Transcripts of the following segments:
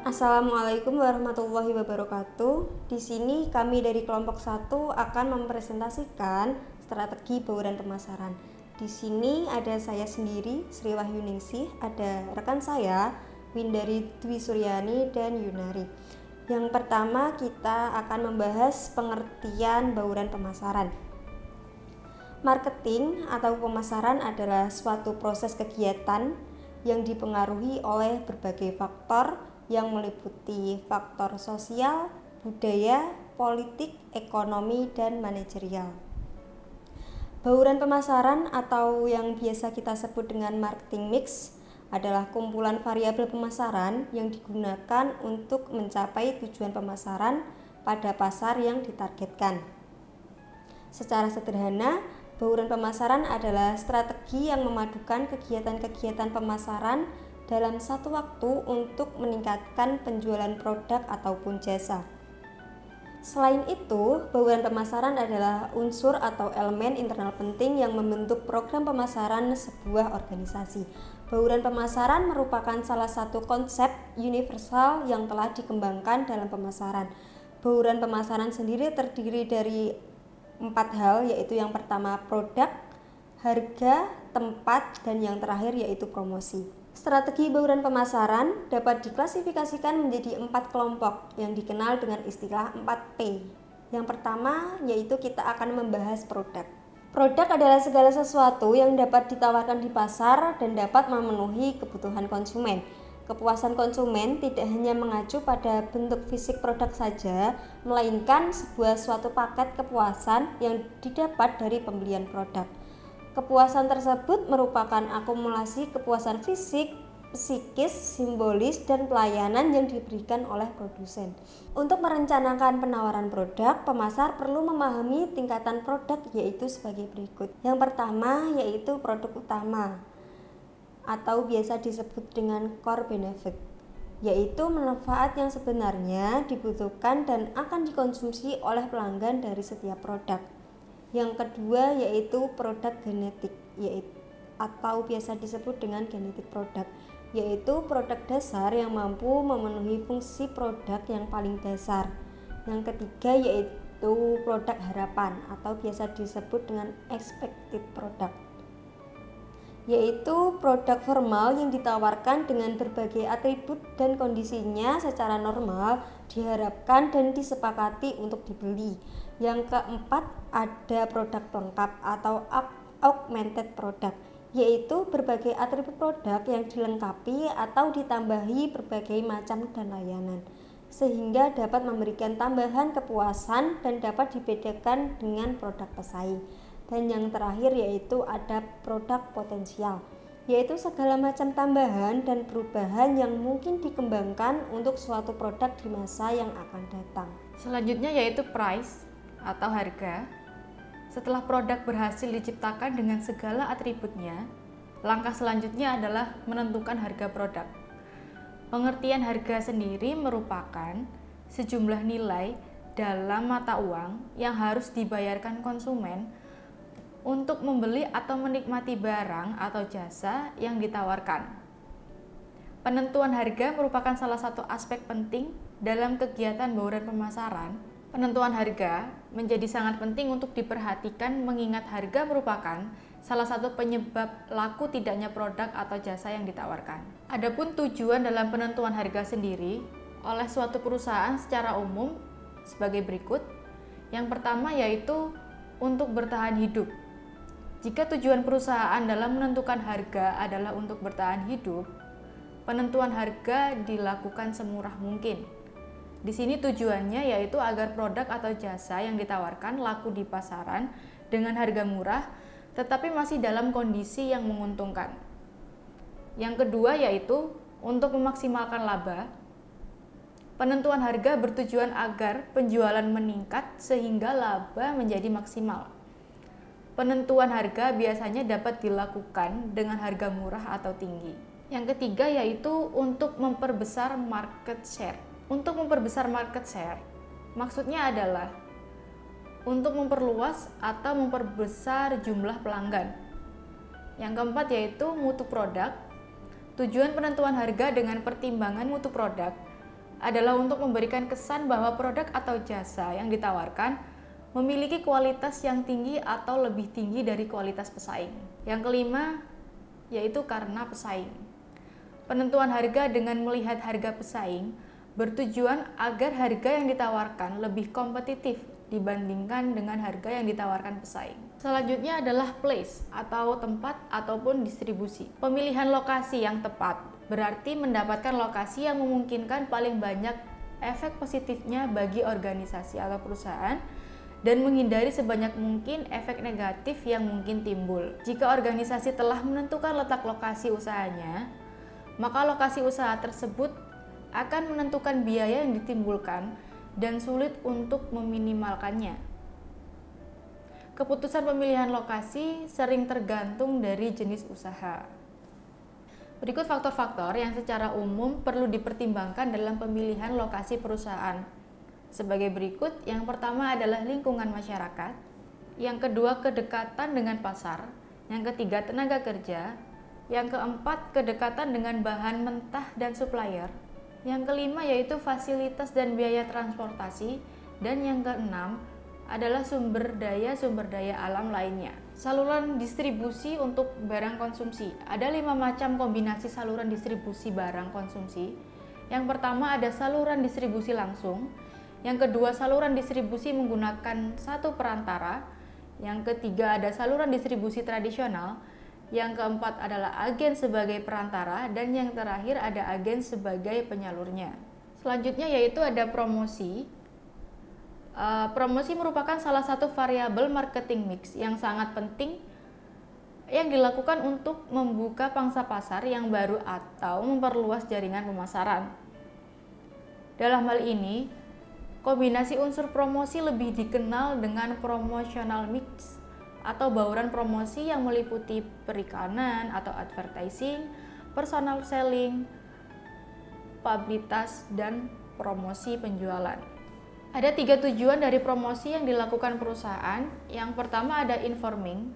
Assalamualaikum warahmatullahi wabarakatuh. Di sini kami dari kelompok 1 akan mempresentasikan strategi bauran pemasaran. Di sini ada saya sendiri, Sri Wahyuningsih, ada rekan saya, Windari Dwi Suryani dan Yunari. Yang pertama kita akan membahas pengertian bauran pemasaran. Marketing atau pemasaran adalah suatu proses kegiatan yang dipengaruhi oleh berbagai faktor yang meliputi faktor sosial, budaya, politik, ekonomi, dan manajerial. Bauran pemasaran atau yang biasa kita sebut dengan marketing mix adalah kumpulan variabel pemasaran yang digunakan untuk mencapai tujuan pemasaran pada pasar yang ditargetkan. Secara sederhana, bauran pemasaran adalah strategi yang memadukan kegiatan-kegiatan pemasaran dalam satu waktu untuk meningkatkan penjualan produk ataupun jasa. Selain itu, bauran pemasaran adalah unsur atau elemen internal penting yang membentuk program pemasaran sebuah organisasi. Bauran pemasaran merupakan salah satu konsep universal yang telah dikembangkan dalam pemasaran. Bauran pemasaran sendiri terdiri dari 4 hal, yaitu yang pertama produk, harga, tempat, dan yang terakhir yaitu promosi. Strategi bauran pemasaran dapat diklasifikasikan menjadi 4 kelompok yang dikenal dengan istilah 4P. Yang pertama yaitu kita akan membahas produk. Produk adalah segala sesuatu yang dapat ditawarkan di pasar dan dapat memenuhi kebutuhan konsumen. Kepuasan konsumen tidak hanya mengacu pada bentuk fisik produk saja, melainkan sebuah suatu paket kepuasan yang didapat dari pembelian produk. Kepuasan tersebut merupakan akumulasi kepuasan fisik, psikis, simbolis, dan pelayanan yang diberikan oleh produsen. Untuk merencanakan penawaran produk, pemasar perlu memahami tingkatan produk yaitu sebagai berikut. Yang pertama yaitu produk utama atau biasa disebut dengan core benefit, yaitu manfaat yang sebenarnya dibutuhkan dan akan dikonsumsi oleh pelanggan dari setiap produk. Yang kedua yaitu produk genetik, atau biasa disebut dengan genetik produk, yaitu produk dasar yang mampu memenuhi fungsi produk yang paling dasar. Yang ketiga yaitu produk harapan atau biasa disebut dengan expected product, yaitu produk formal yang ditawarkan dengan berbagai atribut dan kondisinya secara normal diharapkan dan disepakati untuk dibeli. Yang keempat ada produk pelengkap atau augmented product, yaitu berbagai atribut produk yang dilengkapi atau ditambahi berbagai macam dan layanan sehingga dapat memberikan tambahan kepuasan dan dapat dibedakan dengan produk pesaing. Dan yang terakhir yaitu ada produk potensial, yaitu segala macam tambahan dan perubahan yang mungkin dikembangkan untuk suatu produk di masa yang akan datang. Selanjutnya yaitu price atau harga. Setelah produk berhasil diciptakan dengan segala atributnya, langkah selanjutnya adalah menentukan harga produk. Pengertian harga sendiri merupakan sejumlah nilai dalam mata uang yang harus dibayarkan konsumen untuk membeli atau menikmati barang atau jasa yang ditawarkan. Penentuan harga merupakan salah satu aspek penting dalam kegiatan bauran pemasaran. Penentuan harga menjadi sangat penting untuk diperhatikan mengingat harga merupakan salah satu penyebab laku tidaknya produk atau jasa yang ditawarkan. Adapun tujuan dalam penentuan harga sendiri oleh suatu perusahaan secara umum sebagai berikut. Yang pertama yaitu untuk bertahan hidup. Jika tujuan perusahaan dalam menentukan harga adalah untuk bertahan hidup, penentuan harga dilakukan semurah mungkin. Di sini tujuannya yaitu agar produk atau jasa yang ditawarkan laku di pasaran dengan harga murah, tetapi masih dalam kondisi yang menguntungkan. Yang kedua yaitu untuk memaksimalkan laba. Penentuan harga bertujuan agar penjualan meningkat sehingga laba menjadi maksimal. Penentuan harga biasanya dapat dilakukan dengan harga murah atau tinggi. Yang ketiga yaitu untuk memperbesar market share. Untuk memperbesar market share, maksudnya adalah untuk memperluas atau memperbesar jumlah pelanggan. Yang keempat yaitu mutu produk. Tujuan penentuan harga dengan pertimbangan mutu produk adalah untuk memberikan kesan bahwa produk atau jasa yang ditawarkan memiliki kualitas yang tinggi atau lebih tinggi dari kualitas pesaing. Yang kelima, yaitu karena pesaing. Penentuan harga dengan melihat harga pesaing bertujuan agar harga yang ditawarkan lebih kompetitif dibandingkan dengan harga yang ditawarkan pesaing. Selanjutnya adalah place atau tempat ataupun distribusi. Pemilihan lokasi yang tepat berarti mendapatkan lokasi yang memungkinkan paling banyak efek positifnya bagi organisasi atau perusahaan dan menghindari sebanyak mungkin efek negatif yang mungkin timbul. Jika organisasi telah menentukan letak lokasi usahanya, maka lokasi usaha tersebut akan menentukan biaya yang ditimbulkan dan sulit untuk meminimalkannya. Keputusan pemilihan lokasi sering tergantung dari jenis usaha. Berikut faktor-faktor yang secara umum perlu dipertimbangkan dalam pemilihan lokasi perusahaan. Sebagai berikut, yang pertama adalah lingkungan masyarakat, yang kedua kedekatan dengan pasar, yang ketiga tenaga kerja, yang keempat kedekatan dengan bahan mentah dan supplier, yang kelima yaitu fasilitas dan biaya transportasi, dan yang keenam adalah sumber daya alam lainnya. Saluran distribusi untuk barang konsumsi. Ada 5 macam kombinasi saluran distribusi barang konsumsi. Yang pertama ada saluran distribusi langsung. Yang kedua, saluran distribusi menggunakan satu perantara. Yang ketiga, ada saluran distribusi tradisional. Yang keempat adalah agen sebagai perantara. Dan yang terakhir, ada agen sebagai penyalurnya. Selanjutnya yaitu ada promosi. Promosi merupakan salah satu variabel marketing mix yang sangat penting yang dilakukan untuk membuka pangsa pasar yang baru atau memperluas jaringan pemasaran. Dalam hal ini, kombinasi unsur promosi lebih dikenal dengan promotional mix atau bauran promosi yang meliputi perikanan atau advertising, personal selling, publisitas, dan promosi penjualan. Ada 3 tujuan dari promosi yang dilakukan perusahaan. Yang pertama ada informing.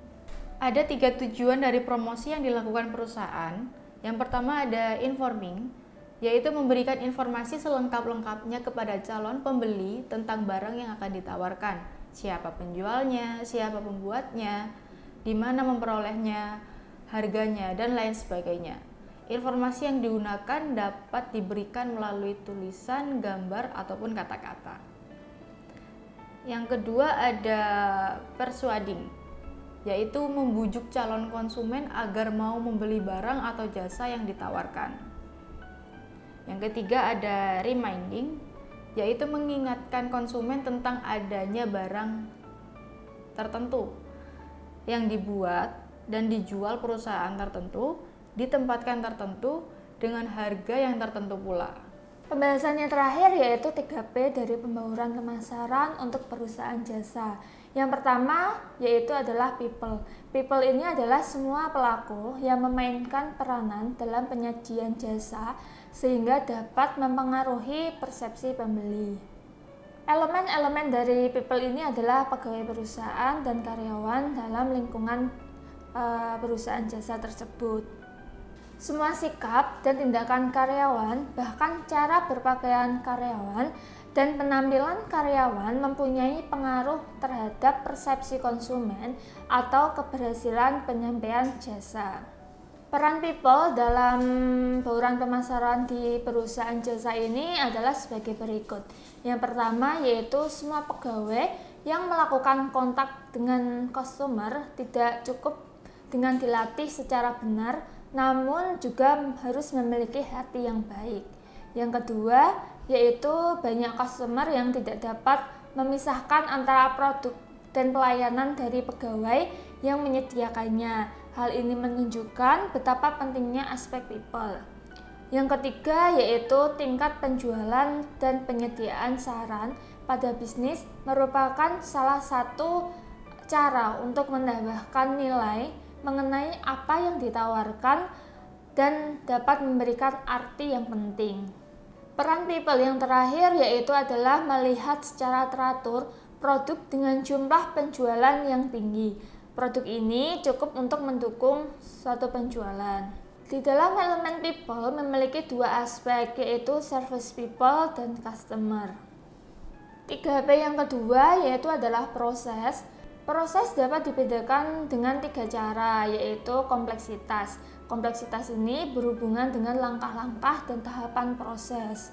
Ada 3 tujuan dari promosi yang dilakukan perusahaan. Yang pertama ada informing, yaitu memberikan informasi selengkap-lengkapnya kepada calon pembeli tentang barang yang akan ditawarkan. Siapa penjualnya, siapa pembuatnya, di mana memperolehnya, harganya, dan lain sebagainya. Informasi yang digunakan dapat diberikan melalui tulisan, gambar, ataupun kata-kata. Yang kedua ada persuading, yaitu membujuk calon konsumen agar mau membeli barang atau jasa yang ditawarkan. Yang ketiga ada reminding, yaitu mengingatkan konsumen tentang adanya barang tertentu yang dibuat dan dijual perusahaan tertentu di tempatkan tertentu dengan harga yang tertentu pula. Pembahasan yang terakhir yaitu 3P dari pembauran pemasaran untuk perusahaan jasa. Yang pertama yaitu adalah people. People ini adalah semua pelaku yang memainkan peranan dalam penyajian jasa sehingga dapat mempengaruhi persepsi pembeli. Elemen-elemen dari people ini adalah pegawai perusahaan dan karyawan dalam lingkungan perusahaan jasa tersebut. Semua sikap dan tindakan karyawan, bahkan cara berpakaian karyawan dan penampilan karyawan mempunyai pengaruh terhadap persepsi konsumen atau keberhasilan penyampaian jasa. Peran people dalam bauran pemasaran di perusahaan jasa ini adalah sebagai berikut. Yang pertama yaitu semua pegawai yang melakukan kontak dengan customer tidak cukup dengan dilatih secara benar, namun juga harus memiliki hati yang baik. Yang kedua yaitu banyak customer yang tidak dapat memisahkan antara produk dan pelayanan dari pegawai yang menyediakannya. Hal ini menunjukkan betapa pentingnya aspek people. Yang ketiga yaitu tingkat penjualan dan penyediaan saran pada bisnis merupakan salah satu cara untuk menambahkan nilai mengenai apa yang ditawarkan dan dapat memberikan arti yang penting. Peran people yang terakhir yaitu adalah melihat secara teratur produk dengan jumlah penjualan yang tinggi. Produk ini cukup untuk mendukung suatu penjualan. Di dalam elemen people memiliki dua aspek, yaitu service people dan customer. 3P yang kedua yaitu adalah proses. Proses dapat dibedakan dengan 3 cara, yaitu kompleksitas. Kompleksitas ini berhubungan dengan langkah-langkah dan tahapan proses.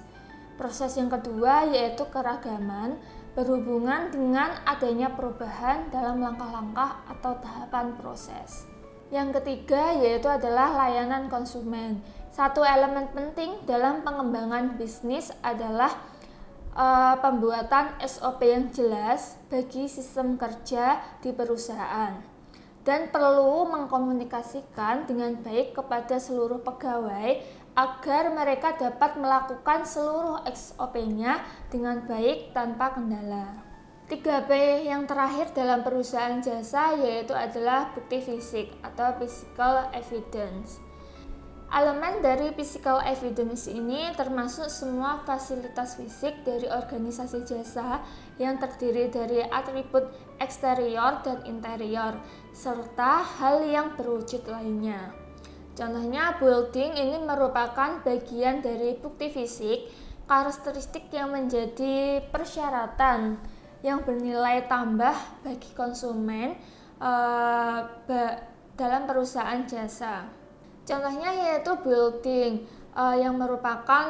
Proses yang kedua yaitu keragaman, berhubungan dengan adanya perubahan dalam langkah-langkah atau tahapan proses. Yang ketiga yaitu adalah layanan konsumen. Satu elemen penting dalam pengembangan bisnis adalah pembuatan SOP yang jelas bagi sistem kerja di perusahaan dan perlu mengkomunikasikan dengan baik kepada seluruh pegawai agar mereka dapat melakukan seluruh SOP-nya dengan baik tanpa kendala. 3P yang terakhir dalam perusahaan jasa yaitu adalah bukti fisik atau physical evidence. Elemen dari physical evidence ini termasuk semua fasilitas fisik dari organisasi jasa yang terdiri dari atribut eksterior dan interior, serta hal yang berwujud lainnya. Contohnya, building ini merupakan bagian dari bukti fisik, karakteristik yang menjadi persyaratan yang bernilai tambah bagi konsumen dalam perusahaan jasa. Contohnya yaitu building yang merupakan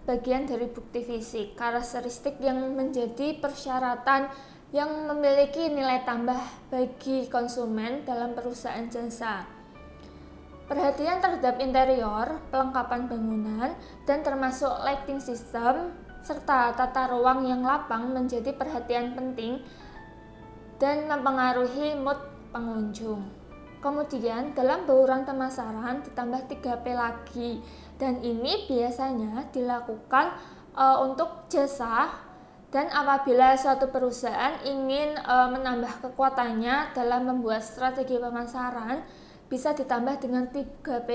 bagian dari bukti fisik, karakteristik yang menjadi persyaratan yang memiliki nilai tambah bagi konsumen dalam perusahaan jasa. Perhatian terhadap interior, pelengkapan bangunan, dan termasuk lighting system, serta tata ruang yang lapang menjadi perhatian penting dan mempengaruhi mood pengunjung. Kemudian dalam bauran pemasaran ditambah 3P lagi, dan ini biasanya dilakukan untuk jasa, dan apabila suatu perusahaan ingin menambah kekuatannya dalam membuat strategi pemasaran, bisa ditambah dengan 3P.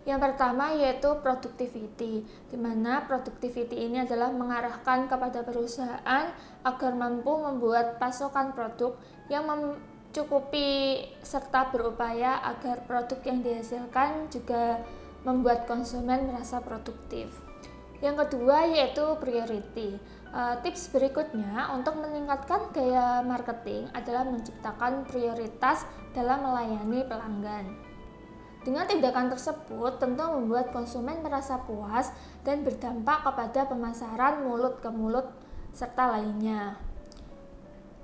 Yang pertama yaitu productivity, di mana productivity ini adalah mengarahkan kepada perusahaan agar mampu membuat pasokan produk yang mencukupi serta berupaya agar produk yang dihasilkan juga membuat konsumen merasa produktif. Yang kedua yaitu priority. Tips berikutnya untuk meningkatkan gaya marketing adalah menciptakan prioritas dalam melayani pelanggan. Dengan tindakan tersebut tentu membuat konsumen merasa puas dan berdampak kepada pemasaran mulut ke mulut serta lainnya.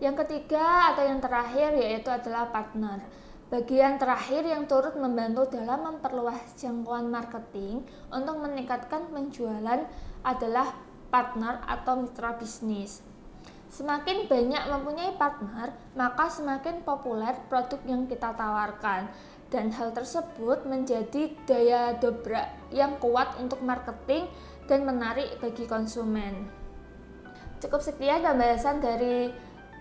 Yang ketiga atau yang terakhir yaitu adalah partner. Bagian terakhir yang turut membantu dalam memperluas jangkauan marketing untuk meningkatkan penjualan adalah partner atau mitra bisnis. Semakin banyak mempunyai partner, maka semakin populer produk yang kita tawarkan. Dan hal tersebut menjadi daya dobrak yang kuat untuk marketing dan menarik bagi konsumen. Cukup sekian pembahasan dari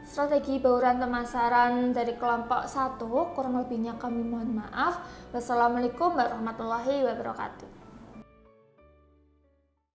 strategi bauran pemasaran dari kelompok 1, kurang lebihnya kami mohon maaf. Wassalamualaikum warahmatullahi wabarakatuh.